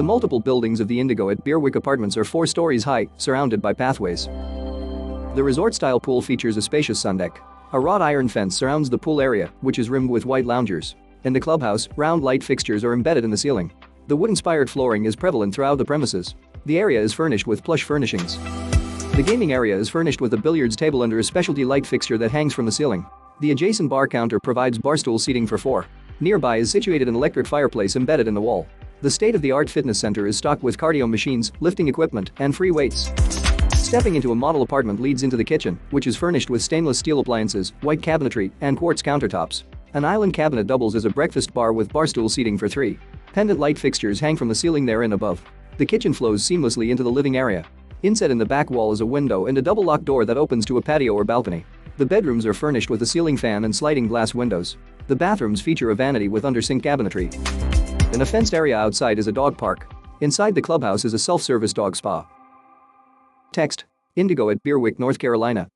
The multiple buildings of the Indigo at Berewick apartments are 4 stories high, surrounded by pathways. The resort-style pool features a spacious sundeck. A wrought iron fence surrounds the pool area, which is rimmed with white loungers. In the clubhouse, round light fixtures are embedded in the ceiling. The wood-inspired flooring is prevalent throughout the premises. The area is furnished with plush furnishings. The gaming area is furnished with a billiards table under a specialty light fixture that hangs from the ceiling. The adjacent bar counter provides barstool seating for 4. Nearby is situated an electric fireplace embedded in the wall. The state-of-the-art fitness center is stocked with cardio machines, lifting equipment, and free weights. Stepping into a model apartment leads into the kitchen, which is furnished with stainless steel appliances, white cabinetry, and quartz countertops. An island cabinet doubles as a breakfast bar with barstool seating for 3. Pendant light fixtures hang from the ceiling there and above. The kitchen flows seamlessly into the living area. Inset in the back wall is a window and a double-lock door that opens to a patio or balcony. The bedrooms are furnished with a ceiling fan and sliding glass windows. The bathrooms feature a vanity with under-sink cabinetry. In a fenced area outside is a dog park. Inside the clubhouse is a self-service dog spa. Text: Indigo at Berewick, North Carolina.